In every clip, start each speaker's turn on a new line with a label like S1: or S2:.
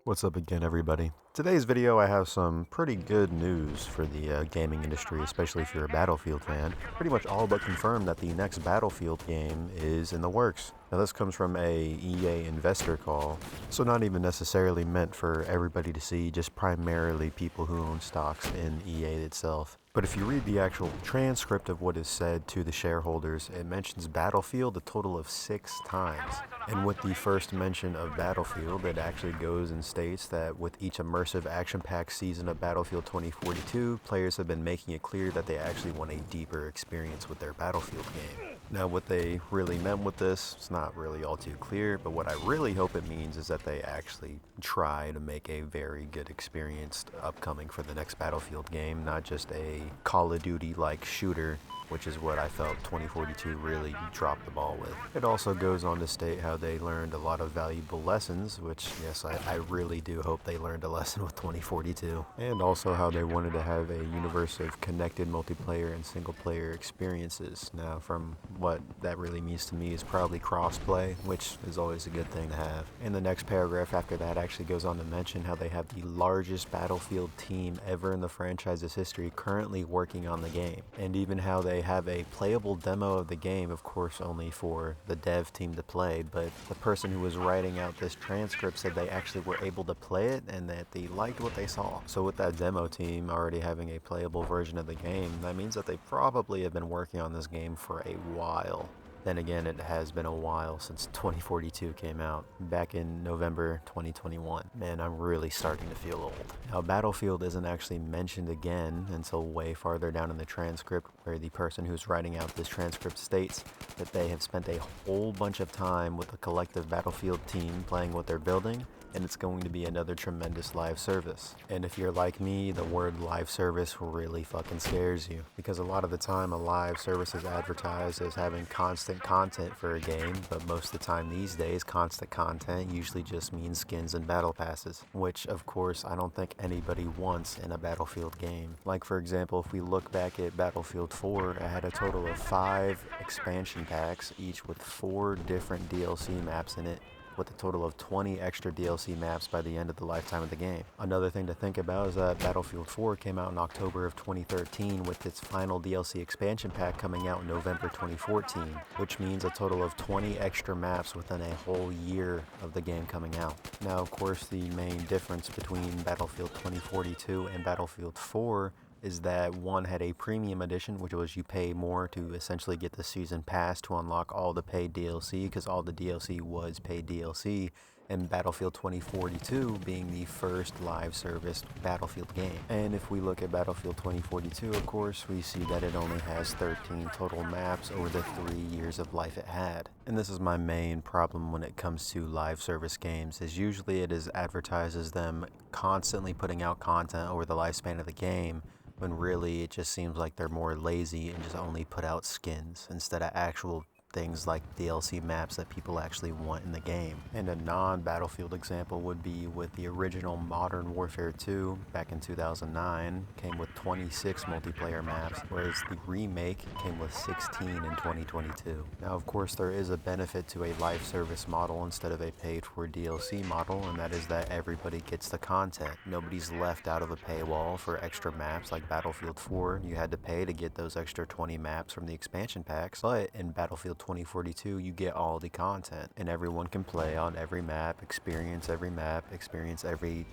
S1: What's up again, everybody? Today's video I have some pretty good news for the gaming industry, especially if you're a Battlefield fan. Pretty much all but confirmed that the next Battlefield game is in the works. Now this comes from a EA investor call, so not even necessarily meant for everybody to see, just primarily people who own stocks in EA itself. But if you read the actual transcript of what is said to the shareholders, it mentions Battlefield a total of 6 times. And with the first mention of Battlefield, it actually goes and states that with each immersive action-packed season of Battlefield 2042, players have been making it clear that they actually want a deeper experience with their Battlefield game. Now what they really meant with this, it's not really all too clear, but what I really hope it means is that they actually try to make a very good experience upcoming for the next Battlefield game, not just a Call of Duty-like shooter, which is what I felt 2042 really dropped the ball with. It also goes on to state how they learned a lot of valuable lessons, which, yes, I really do hope they learned a lesson with 2042. And also how they wanted to have a universe of connected multiplayer and single-player experiences. Now, from what that really means to me is probably cross-play, which is always a good thing to have. And the next paragraph after that actually goes on to mention how they have the largest Battlefield team ever in the franchise's history currently working on the game, and even how they have a playable demo of the game, of course only for the dev team to play, but the person who was writing out this transcript said they actually were able to play it and that they liked what they saw. So with that demo team already having a playable version of the game, that means that they probably have been working on this game for a while. Then again, it has been a while since 2042 came out, back in November 2021. Man, I'm really starting to feel old. Now, Battlefield isn't actually mentioned again until way farther down in the transcript, where the person who's writing out this transcript states that they have spent a whole bunch of time with the collective Battlefield team playing what they're building, and it's going to be another tremendous live service. And if you're like me, the word live service really fucking scares you, because a lot of the time a live service is advertised as having constant content for a game, but most of the time these days constant content usually just means skins and battle passes, which of course I don't think anybody wants in a Battlefield game. Like for example, if we look back at Battlefield 4, it had a total of 5 expansion packs, each with 4 different DLC maps in it, with a total of 20 extra DLC maps by the end of the lifetime of the game. Another thing to think about is that Battlefield 4 came out in October of 2013 with its final DLC expansion pack coming out in November 2014, which means a total of 20 extra maps within a whole year of the game coming out. Now, of course, the main difference between Battlefield 2042 and Battlefield 4 is that one had a premium edition, which was you pay more to essentially get the season pass to unlock all the paid DLC, because all the DLC was paid DLC, and Battlefield 2042 being the first live service Battlefield game. And if we look at Battlefield 2042, of course, we see that it only has 13 total maps over the 3 years of life it had. And this is my main problem when it comes to live service games, is usually it is advertised as them constantly putting out content over the lifespan of the game, when really it just seems like they're more lazy and just only put out skins instead of actual things like DLC maps that people actually want in the game. And a non-Battlefield example would be with the original Modern Warfare 2 back in 2009, came with 26 multiplayer maps, whereas the remake came with 16 in 2022. Now, of course, there is a benefit to a live service model instead of a paid-for DLC model, and that is that everybody gets the content. Nobody's left out of a paywall for extra maps like Battlefield 4. You had to pay to get those extra 20 maps from the expansion packs, but in Battlefield 2042, you get all the content, and everyone can play on every map, experience every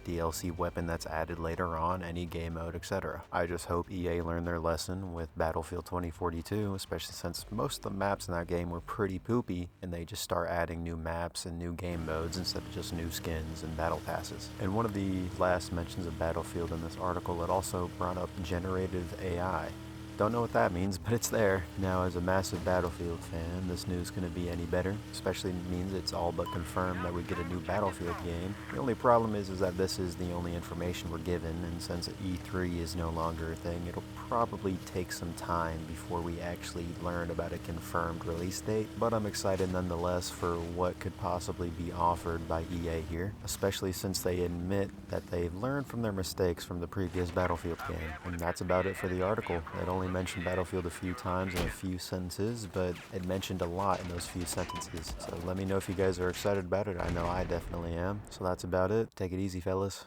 S1: DLC weapon that's added later on, any game mode, etc. I just hope EA learned their lesson with Battlefield 2042, especially since most of the maps in that game were pretty poopy, and they just start adding new maps and new game modes instead of just new skins and battle passes. And one of the last mentions of Battlefield in this article, it also brought up generative AI. Don't know what that means, but it's there. Now, as a massive Battlefield fan, this news couldn't be any better, especially means it's all but confirmed that we get a new Battlefield game. The only problem is that this is the only information we're given, and since E3 is no longer a thing, it'll probably take some time before we actually learn about a confirmed release date, but I'm excited nonetheless for what could possibly be offered by EA here, especially since they admit that they've learned from their mistakes from the previous Battlefield game. And that's about it for the article. It only only mentioned Battlefield a few times in a few sentences, but it mentioned a lot in those few sentences. So let me know if you guys are excited about it. I know I definitely am. So that's about it. Take it easy, fellas.